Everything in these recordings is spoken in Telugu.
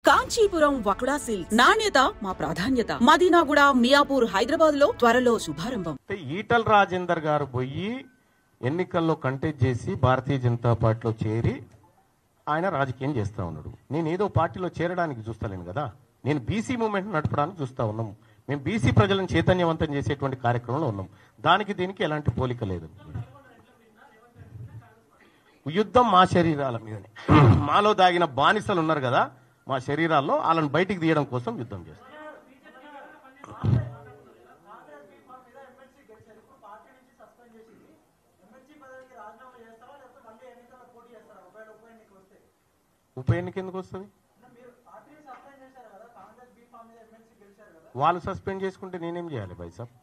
కాంచీపురం వకుడా సిల్క్స్ నాణ్యత మా ప్రాధాన్యత. మదీనాగూడ, మియాపూర్, హైదరాబాద్ లో త్వరలో శుభారంభం. ఈటల రాజేందర్ గారు పోయి ఎన్నికల్లో కంటెస్ట్ చేసి భారతీయ జనతా పార్టీలో చేరి ఆయన రాజకీయం చేస్తా ఉన్నాడు. నేను ఏదో పార్టీలో చేరడానికి చూస్తలేను కదా, నేను బీసీ మూవ్మెంట్ నడపడానికి చూస్తా ఉన్నాం. మేము బీసీ ప్రజలను చైతన్యవంతం చేసేటువంటి కార్యక్రమంలో ఉన్నాం. దానికి దీనికి ఎలాంటి పోలిక లేదు. యుద్ధం మా శరీరాల మీదనే, మాలో దాగిన బానిసలు ఉన్నారు కదా, మా శరీరాల్లో వాళ్ళని బయటికి తీయడం కోసం యుద్ధం చేస్తాం. ఉప ఎన్నిక ఎందుకు వస్తుంది? వాళ్ళు సస్పెండ్ చేసుకుంటే నేనేం చేయాలి భాయ్ సాబ్?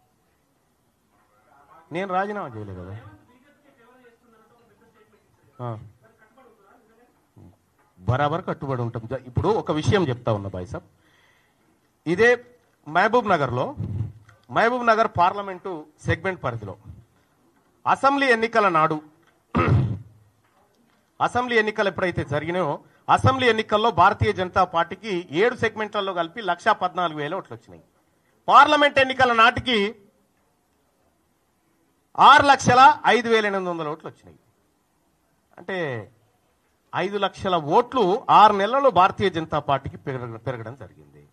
నేను రాజీనామా చేయలే కదా. బరాబర్ కట్టుబడి ఉంటాం. ఇప్పుడు ఒక విషయం చెప్తా ఉన్నా భాయ్ సాబ్, ఇదే మహబూబ్ నగర్ పార్లమెంటు సెగ్మెంట్ పరిధిలో అసెంబ్లీ ఎన్నికల నాడు, అసెంబ్లీ ఎన్నికలు ఎప్పుడైతే జరిగినాయో అసెంబ్లీ ఎన్నికల్లో భారతీయ జనతా పార్టీకి 7 సెగ్మెంట్లలో కలిపి 1,14,000 ఓట్లు వచ్చినాయి. పార్లమెంట్ ఎన్నికల నాటికి 6,05,800 ఓట్లు వచ్చినాయి. అంటే 5 లక్షల ఓట్లు 6 నెలల్లో భారతీయ జనతా పార్టీకి పెరగడం జరిగింది.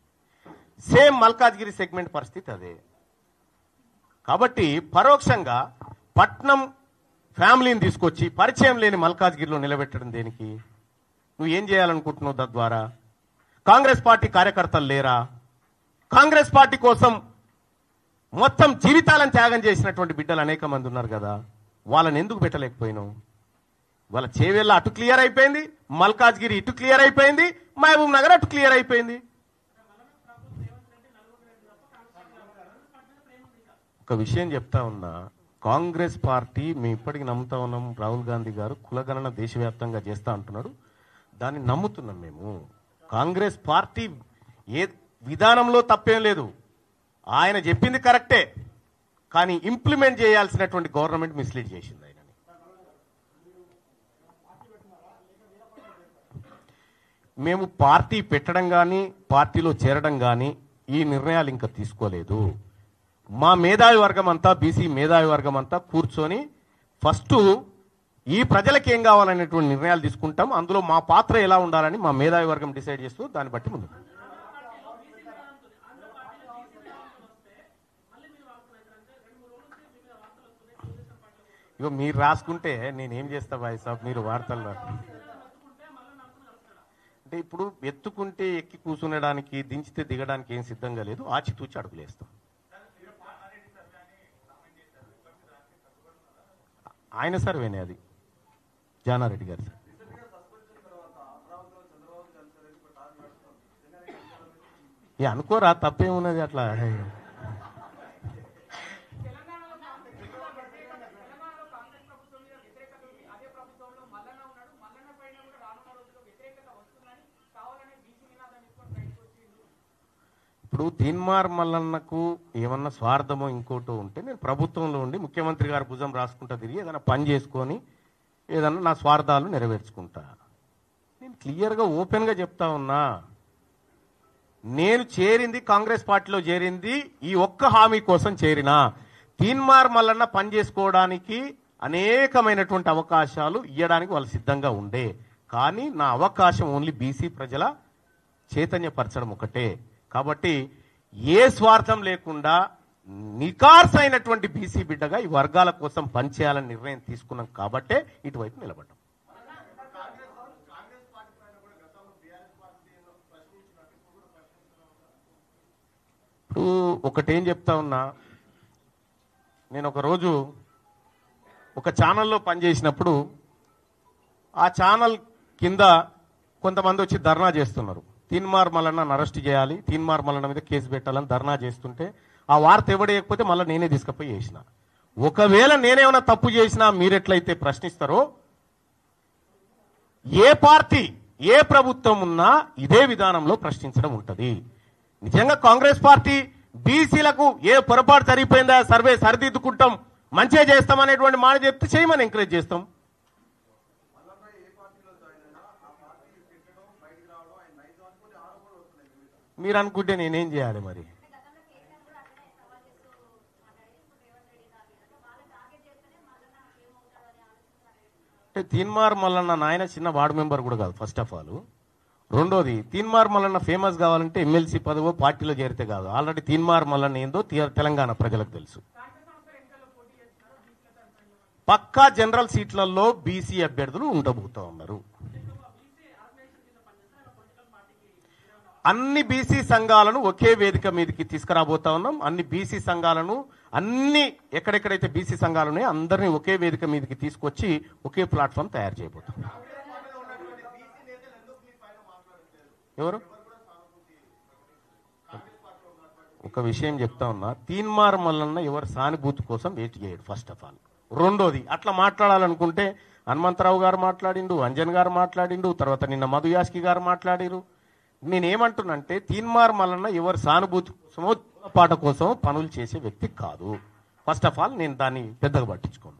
సేమ్ మల్కాజ్గిరి సెగ్మెంట్ పరిస్థితి అదే. కాబట్టి పరోక్షంగా పట్నం ఫ్యామిలీని తీసుకొచ్చి పరిచయం లేని మల్కాజ్గిరిలో నిలబెట్టడం దేనికి? నువ్వు ఏం చేయాలనుకుంటున్నావు తద్వారా? కాంగ్రెస్ పార్టీ కార్యకర్తలు లేరా? కాంగ్రెస్ పార్టీ కోసం మొత్తం జీవితాలను త్యాగం చేసినటువంటి బిడ్డలు అనేక మంది ఉన్నారు కదా, వాళ్ళని ఎందుకు పెట్టలేకపోయినావు? వాళ్ళ చేవేళ్ళ అటు క్లియర్ అయిపోయింది, మల్కాజ్గిరి ఇటు క్లియర్ అయిపోయింది, మహబూబ్ నగర్ అటు క్లియర్ అయిపోయింది. ఒక విషయం చెప్తా ఉన్నా, కాంగ్రెస్ పార్టీ మేము ఇప్పటికి నమ్ముతా ఉన్నాం. రాహుల్ గాంధీ గారు కులగణన దేశవ్యాప్తంగా చేస్తా అంటున్నాడు, దాన్ని నమ్ముతున్నాం మేము. కాంగ్రెస్ పార్టీ ఏ విధానంలో తప్పేం లేదు, ఆయన చెప్పింది కరెక్టే, కానీ ఇంప్లిమెంట్ చేయాల్సినటువంటి గవర్నమెంట్ మిస్లీడ్ చేసింది ఆయనని. మేము పార్టీ పెట్టడం కానీ పార్టీలో చేరడం కానీ ఈ నిర్ణయాలు ఇంకా తీసుకోలేదు. మా మేధావి వర్గం అంతా, బీసీ మేధావి వర్గం అంతా కూర్చొని ఫస్ట్ ఈ ప్రజలకు ఏం కావాలనేటువంటి నిర్ణయాలు తీసుకుంటాం. అందులో మా పాత్ర ఎలా ఉండాలని మా మేధావి వర్గం డిసైడ్ చేస్తూ దాన్ని బట్టి ముందు. ఇగో మీరు రాసుకుంటే నేనేం చేస్తా భాయ్ సాబ్, మీరు వార్తల్లో అంటే ఇప్పుడు ఎత్తుకుంటే ఎక్కి కూర్చునడానికి, దించితే దిగడానికి ఏం సిద్ధంగా లేదు, ఆచితూచి అడుగులేస్తాం. ఆయన సర్వేనే అది, జానారెడ్డి గారు సార్. అనుకోరా, తప్పేమున్నది అట్లా. ఇప్పుడు తీన్మార్ మల్లన్నకు ఏమన్నా స్వార్థమో ఇంకోటో ఉంటే, నేను ప్రభుత్వంలో ఉండి ముఖ్యమంత్రి గారు భుజం రాసుకుంటా తిరిగి ఏదైనా పని చేసుకొని ఏదన్నా నా స్వార్థాలు నెరవేర్చుకుంటా. నేను క్లియర్గా ఓపెన్గా చెప్తా ఉన్నా, నేను చేరింది కాంగ్రెస్ పార్టీలో చేరింది ఈ ఒక్క హామీ కోసం చేరినా. తీన్మార్ మల్లన్న పని చేసుకోవడానికి అనేకమైనటువంటి అవకాశాలు ఇవ్వడానికి వాళ్ళు సిద్ధంగా ఉండే, కానీ నా అవకాశం ఓన్లీ బీసీ ప్రజల చైతన్యపరచడం ఒకటే. కాబట్టి ఏ స్వార్థం లేకుండా నికార్స్ అయినటువంటి బీసీ బిడ్డగా ఈ వర్గాల కోసం పనిచేయాలని నిర్ణయం తీసుకున్నాం కాబట్టే ఇటువైపు నిలబడ్డాం. ఇప్పుడు ఒకటేం చెప్తా ఉన్నా, నేను ఒకరోజు ఒక ఛానల్లో పనిచేసినప్పుడు ఆ ఛానల్ కింద కొంతమంది వచ్చి ధర్నా చేస్తున్నారు. తీన్మార్ మల్లన్నను అరెస్ట్ చేయాలి, తీన్మార్ మల్లన్న మీద కేసు పెట్టాలని ధర్నా చేస్తుంటే ఆ వార్త ఎవడేయకపోతే మళ్ళీ నేనే తీసుకుపోయి చేసిన. ఒకవేళ నేనేమైనా తప్పు చేసినా మీరెట్లయితే ప్రశ్నిస్తారో, ఏ పార్టీ ఏ ప్రభుత్వం ఉన్నా ఇదే విధానంలో ప్రశ్నించడం ఉంటుంది. నిజంగా కాంగ్రెస్ పార్టీ బీసీలకు ఏ పొరపాటు సరిపోయిందా, సర్వే సరిదిద్దుకుంటాం, మంచిగా చేస్తామనేటువంటి మాట చెప్తే చేయమని ఎంకరేజ్ చేస్తాం. మీరు అనుకుంటే నేనేం చేయాలి మరి? అంటే తీన్మార్ మల్లన్న నాయన చిన్న వార్డు మెంబర్ కూడా కాదు ఫస్ట్ ఆఫ్ ఆల్. రెండోది, తీన్మార్ మల్లన్న ఫేమస్ కావాలంటే ఎమ్మెల్సీ పదవో పార్టీలో చేరితే కాదు. ఆల్రెడీ తీన్మార్ మల్లన్న ఏందో తెలంగాణ ప్రజలకు తెలుసు. పక్కా జనరల్ సీట్లలో బీసీ అభ్యర్థులు ఉండబోతా ఉన్నారు. అన్ని బీసీ సంఘాలను ఒకే వేదిక మీదకి తీసుకురాబోతా ఉన్నాం. అన్ని బీసీ సంఘాలను ఎక్కడెక్కడైతే బీసీ సంఘాలు ఉన్నాయో అందరినీ ఒకే వేదిక మీదకి తీసుకొచ్చి ఒకే ప్లాట్ఫామ్ తయారు చేయబోతాం. ఎవరు? ఒక విషయం చెప్తా ఉన్నా, తీన్మార్ మల్లన్న ఎవరు సానుభూతి కోసం వెయిట్ చేయడు ఫస్ట్ ఆఫ్ ఆల్. రెండోది, అట్లా మాట్లాడాలనుకుంటే హనుమంతరావు గారు మాట్లాడిండు, అంజన్ గారు మాట్లాడిండు, తర్వాత నిన్న మధు యాస్కి గారు మాట్లాడిరు. నేనేమంటున్నంటే తీన్మార్ మల్లన్న ఎవరు సానుభూతి కోసమో పాట కోసం పనులు చేసే వ్యక్తి కాదు. ఫస్ట్ ఆఫ్ ఆల్ నేను దాన్ని పెద్దగా పట్టించుకోను.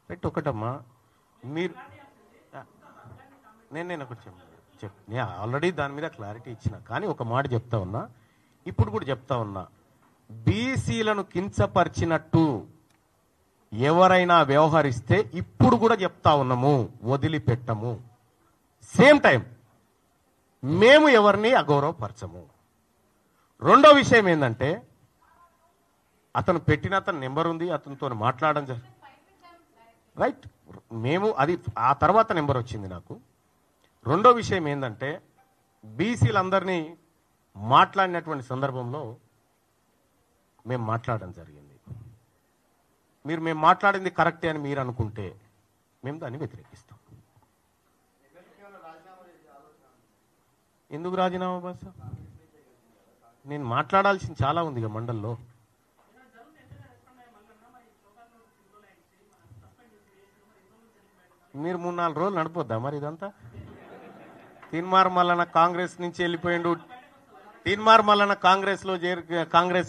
రైట్, ఒకటమ్మా మీరు నేను ఒకటి నేను ఆల్రెడీ దాని మీద క్లారిటీ ఇచ్చిన. కానీ ఒక మాట చెప్తా ఉన్నా, ఇప్పుడు కూడా చెప్తా ఉన్నా, బీసీలను కించపరిచినట్టు ఎవరైనా వ్యవహరిస్తే ఇప్పుడు కూడా చెప్తా ఉన్నాము, వదిలిపెట్టము. సేమ్ టైం మేము ఎవరిని అగౌరవపరచము. రెండో విషయం ఏంటంటే, అతను నెంబర్ ఉంది, అతనితో మాట్లాడడం రైట్. మేము అది ఆ తర్వాత నెంబర్ వచ్చింది నాకు. రెండో విషయం ఏంటంటే, బీసీలందరినీ మాట్లాడినటువంటి సందర్భంలో మేము మాట్లాడడం జరిగింది. మేము మాట్లాడింది కరెక్టే అని మీరు అనుకుంటే మేము దాన్ని వ్యతిరేకిస్తాం. ఎందుకు రాజీనామా బాస? నేను మాట్లాడాల్సింది చాలా ఉంది ఇక మండల్లో. మీరు 3-4 రోజులు నడిపోద్దా మరి ఇదంతా? తీన్మార్ మల్లన్న కాంగ్రెస్ నుంచి వెళ్ళిపోయిండు, తీన్మార్ మల్లన్న కాంగ్రెస్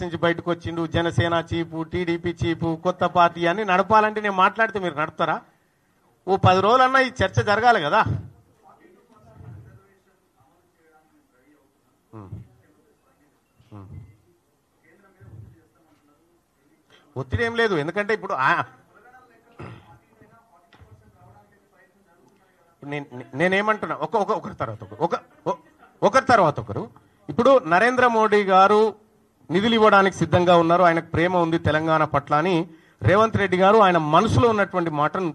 నుంచి బయటకు వచ్చిండు, జనసేన చీపు, టీడీపీ చీపు, కొత్త పార్టీ అని నడపాలంటే నేను మాట్లాడితే మీరు నడుపుతారా? ఓ 10 రోజులన్నా ఈ చర్చ జరగాలి కదా. ఒత్తిడి ఏం లేదు, ఎందుకంటే ఇప్పుడు నేనేమంటున్నా, ఒకరి తర్వాత ఒకరు. ఇప్పుడు నరేంద్ర మోడీ గారు నిధులు ఇవ్వడానికి సిద్ధంగా ఉన్నారు, ఆయనకు ప్రేమ ఉంది తెలంగాణ పట్ల అని రేవంత్ రెడ్డి గారు ఆయన మనసులో ఉన్నటువంటి మాటను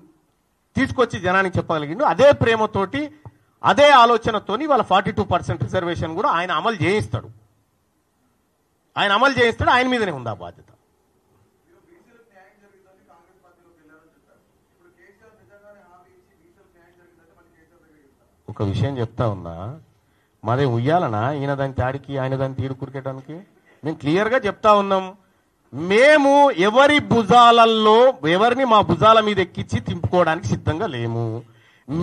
తీసుకొచ్చి జనానికి చెప్పగలిగిండు. అదే ప్రేమతోటి, అదే ఆలోచనతోని వాళ్ళ 42% రిజర్వేషన్ కూడా ఆయన అమలు చేయిస్తాడు. ఆయన మీదనే ఉంది ఆ బాధ్యత. ఒక విషయం చెప్తా ఉన్నా, మాదే ఉయ్యాలనా ఈయన దాని తాడికి ఆయన దాన్ని తీడు కురికేయడానికి? మేము క్లియర్గా చెప్తా ఉన్నాం, మేము ఎవరిని మా భుజాల మీద ఎక్కించి తింపుకోవడానికి సిద్ధంగా లేము.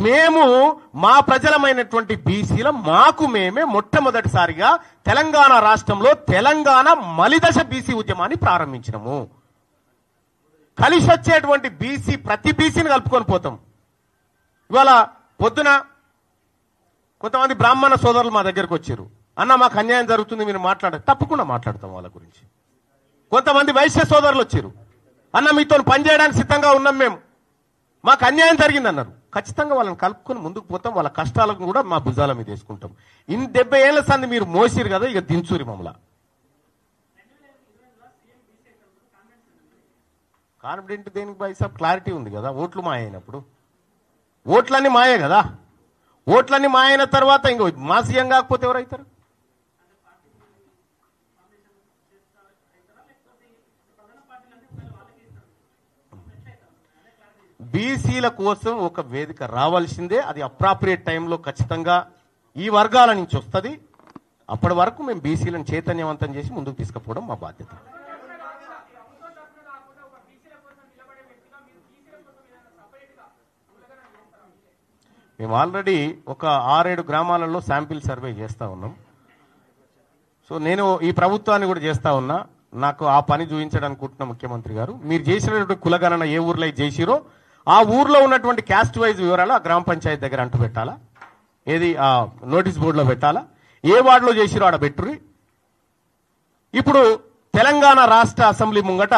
మేము మా ప్రజలమైనటువంటి బీసీల మాకు మేమే మొట్టమొదటిసారిగా తెలంగాణ రాష్ట్రంలో తెలంగాణ మలిదశ బీసీ ఉద్యమాన్ని ప్రారంభించినాము. కలిసి వచ్చేటువంటి ప్రతి బీసీని కలుపుకొని పోతాం. ఇవాళ పొద్దున కొంతమంది బ్రాహ్మణ సోదరులు మా దగ్గరకు వచ్చారు, అన్న మాకు అన్యాయం జరుగుతుంది మీరు తప్పకుండా మాట్లాడతాం వాళ్ళ గురించి. కొంతమంది వైశ్య సోదరులు వచ్చారు, అన్న మీతో పనిచేయడానికి సిద్ధంగా ఉన్నాం మేము, మాకు అన్యాయం జరిగిందన్నారు. ఖచ్చితంగా వాళ్ళని కలుపుకొని ముందుకు పోతాం, వాళ్ళ కష్టాలను కూడా మా భుజాల మీద వేసుకుంటాం. 70 ఏళ్ల సంది మీరు మోసిరు కదా, ఇక దించూరి మమ్మల్ని. కాన్ఫిడెంట్ దేనికి బై సాబ్? క్లారిటీ ఉంది కదా, ఓట్లు మాయ అయినప్పుడు. ఓట్లన్నీ మాయే కదా, ఓట్లన్నీ మాయ అయిన తర్వాత ఇంకో మా సీఎం కాకపోతే ఎవరైతారు? బీసీల కోసం ఒక వేదిక రావాల్సిందే, అది అప్రాప్రియేట్ టైంలో ఖచ్చితంగా ఈ వర్గాల నుంచి వస్తుంది. అప్పటి వరకు మేము బీసీలను చైతన్యవంతం చేసి ముందుకు తీసుకుపోవడం మా బాధ్యత. మేము ఆల్రెడీ ఒక 6-7 గ్రామాలలో శాంపిల్ సర్వే చేస్తూ ఉన్నాం. సో నేను ఈ ప్రభుత్వాన్ని కూడా చేస్తా ఉన్నా. నాకు ఆ పని చూపించడానికి అనుకుంటున్న ముఖ్యమంత్రి గారు, మీరు చేసినటువంటి కులగణన ఏ ఊర్లో చేసిరో ఆ ఊర్లో ఉన్నటువంటి క్యాస్ట్ వైజ్ వివరాలు ఆ గ్రామ పంచాయతీ దగ్గర అంటూ పెట్టాలా, ఏది ఆ నోటీస్ బోర్డులో పెట్టాలా, ఏ వార్డులో చేసిరో ఆడ పెట్టుర్రి. ఇప్పుడు తెలంగాణ రాష్ట్ర అసెంబ్లీ ముంగట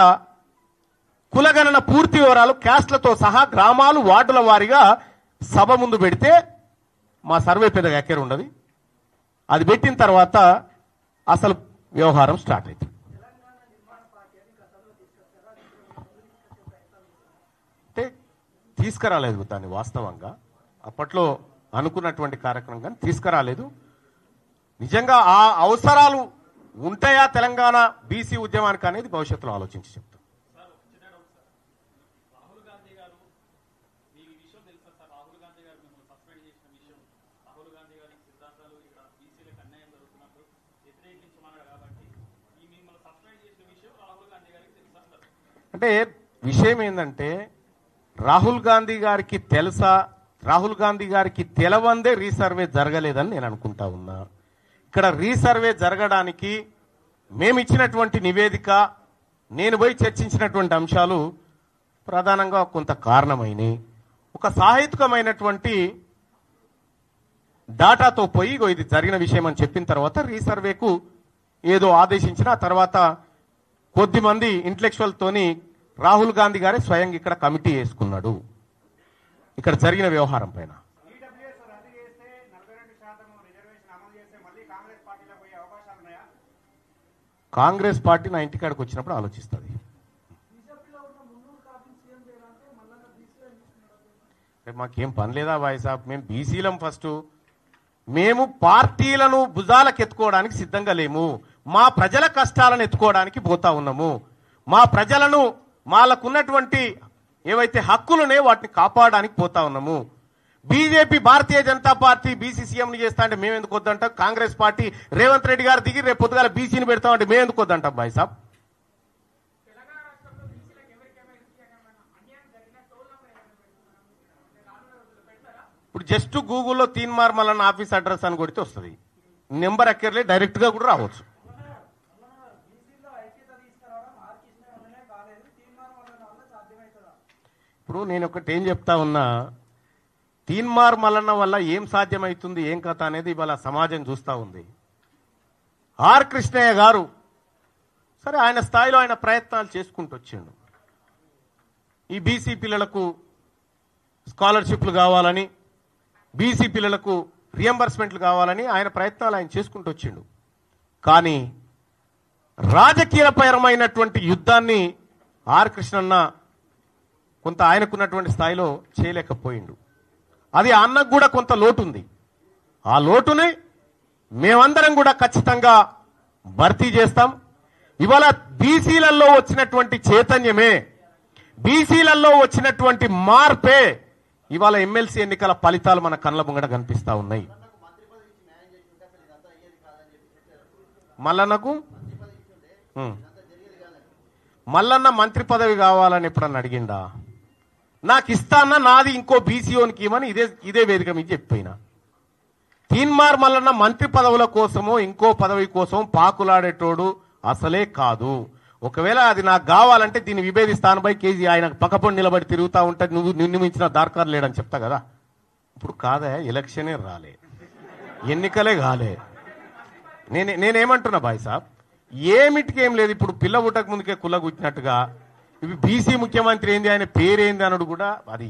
కులగణన పూర్తి వివరాలు క్యాస్ట్లతో సహా గ్రామాలు వార్డుల వారీగా సభ ముందు పెడితే మా సర్వే పెద్దగా ఎక్కర ఉండదు. అది పెట్టిన తర్వాత అసలు వ్యవహారం స్టార్ట్ అవుతుంది. అంటే తీసుకురాలేదు దాన్ని, వాస్తవంగా అప్పట్లో అనుకున్నటువంటి కార్యక్రమం కానీ తీసుకురాలేదు. నిజంగా ఆ అవసరాలు ఉంటాయా తెలంగాణ బీసీ ఉద్యమానికి అనేది భవిష్యత్తులో ఆలోచించి చెప్తాం. అంటే విషయం ఏంటంటే రాహుల్ గాంధీ గారికి తెలుసా, రాహుల్ గాంధీ గారికి తెలవందే రీసర్వే జరగలేదని నేను అనుకుంటా ఉన్నా. ఇక్కడ రీసర్వే జరగడానికి మేము ఇచ్చినటువంటి నివేదిక, నేను పోయి చర్చించినటువంటి అంశాలు ప్రధానంగా కొంత కారణమైనవి. ఒక సాహిత్యకమైనటువంటి డాటాతో పోయి ఇది జరిగిన విషయం అని చెప్పిన తర్వాత రీసర్వేకు ఏదో ఆదేశించిన తర్వాత కొద్దిమంది ఇంటలెక్చువల్తోని రాహుల్ గాంధీ గారే స్వయంగా ఇక్కడ కమిటీ వేసుకున్నాడు ఇక్కడ జరిగిన వ్యవహారం పైన. కాంగ్రెస్ పార్టీ నా ఇంటికాడికి వచ్చినప్పుడు ఆలోచిస్తుంది. మాకేం పని లేదా భాయ్ సాబ్, మేము బీసీలం. ఫస్ట్ మేము పార్టీలను భుజాలకు ఎత్తుకోవడానికి సిద్ధంగా లేము. మా ప్రజల కష్టాలను ఎత్తుకోవడానికి పోతా ఉన్నాము. మా ప్రజలను వాళ్ళకున్నటువంటి ఏవైతే హక్కులునే వాటిని కాపాడడానికి పోతా ఉన్నాము. BJP Bharatiya Janata party BC సీఎంని చేస్తా అంటే మేము ఎందుకు వద్దంటాం? కాంగ్రెస్ పార్టీ రేవంత్ రెడ్డి గారు దిగి రేపు పొద్దుగాల బీసీని పెడతామంటే మేము ఎందుకు వద్దంటాం భాయ్ సాబ్? ఇప్పుడు జస్ట్ గూగుల్లో తీన్మార్ మల్లన్న ఆఫీస్ అడ్రస్ అని కొడితే వస్తుంది. నెంబర్ ఎక్కర్లే, డైరెక్ట్ గా కూడా రావచ్చు. ఇప్పుడు నేను ఒకటి ఏం చెప్తా ఉన్నా, తీన్మార్ మల్లన్న వల్ల ఏం సాధ్యమవుతుంది ఏం కథ అనేది ఇవాళ సమాజం చూస్తూ ఉంది. ఆర్ కృష్ణయ్య గారు సరే ఆయన స్థాయిలో ఆయన ప్రయత్నాలు చేసుకుంటూ వచ్చిండు. ఈ బీసీ పిల్లలకు స్కాలర్షిప్లు కావాలని, బీసీ పిల్లలకు రియంబర్స్మెంట్లు కావాలని ఆయన ప్రయత్నాలు ఆయన చేసుకుంటూ వచ్చిండు. కానీ రాజకీయపరమైనటువంటి యుద్ధాన్ని ఆర్ కృష్ణన్న కొంత ఆయనకున్నటువంటి స్థాయిలో చేయలేకపోయిండు. అది అన్నకు కూడా కొంత లోటు ఉంది. ఆ లోటుని మేమందరం కూడా ఖచ్చితంగా భర్తీ చేస్తాం. ఇవాళ బీసీలలో వచ్చినటువంటి చైతన్యమే, బీసీలలో వచ్చినటువంటి మార్పే ఇవాళ ఎమ్మెల్సీ ఎన్నికల ఫలితాలు మన కళ్ళ ముంగట కనిపిస్తా ఉన్నాయి. మల్లన్న మంత్రి పదవి కావాలని ఎప్పుడన్నా అడిగిండా? నాకు ఇస్తాన్నా నాది ఇంకో బీసీఓనికి ఇవ్వని ఇదే వేదిక మీద చెప్పిన. తీన్మార్ మల్లన్న మంత్రి పదవుల కోసమో ఇంకో పదవి కోసం పాకులాడేటోడు అసలే కాదు. ఒకవేళ అది నాకు కావాలంటే దీన్ని విభేదిస్తాను కేజీ ఆయన పక్కపొండి నిలబడి తిరుగుతూ ఉంటే నువ్వు నిన్ను మించిన దార్కారు లేడని చెప్తా కదా. ఇప్పుడు కాదా, ఎలక్షనే రాలే, ఎన్నికలే కాలే. నేనేమంటున్నా భాయ్ సాబ్, ఏమిటికి ఏం లేదు. ఇప్పుడు పిల్ల పుట్టక ముందుకే కుల్లగుచ్చినట్టుగా ఇవి బీసీ ముఖ్యమంత్రి ఏంది, ఆయన పేరేంది అన్నాడు కూడా. అది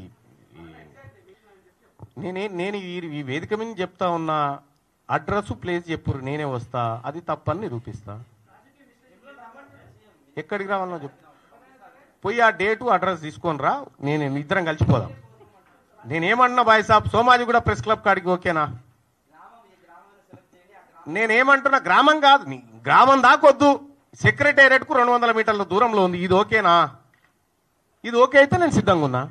నేను ఈ వేదిక మీద చెప్తా ఉన్నా, అడ్రస్ ప్లేస్ చెప్పురు, నేనే వస్తా, అది తప్పని నిరూపిస్తా. ఎక్కడికి రావాలనో చెప్పు, పోయి ఆ డేటు అడ్రస్ తీసుకొని రా, నేను ఇద్దరం కలిసిపోదాం. నేనేమన్నా బాయ్ సాబ్, సోమాజి కూడా ప్రెస్ క్లబ్ కాడికి ఓకేనా? నేనేమంటున్నా, గ్రామం కాదు, గ్రామం దాకొద్దు, సెక్రటేరియట్కు 200 మీటర్ల దూరంలో ఉంది. ఇది ఓకేనా? ఇది ఓకే అయితే నేను సిద్ధంగా ఉన్నా.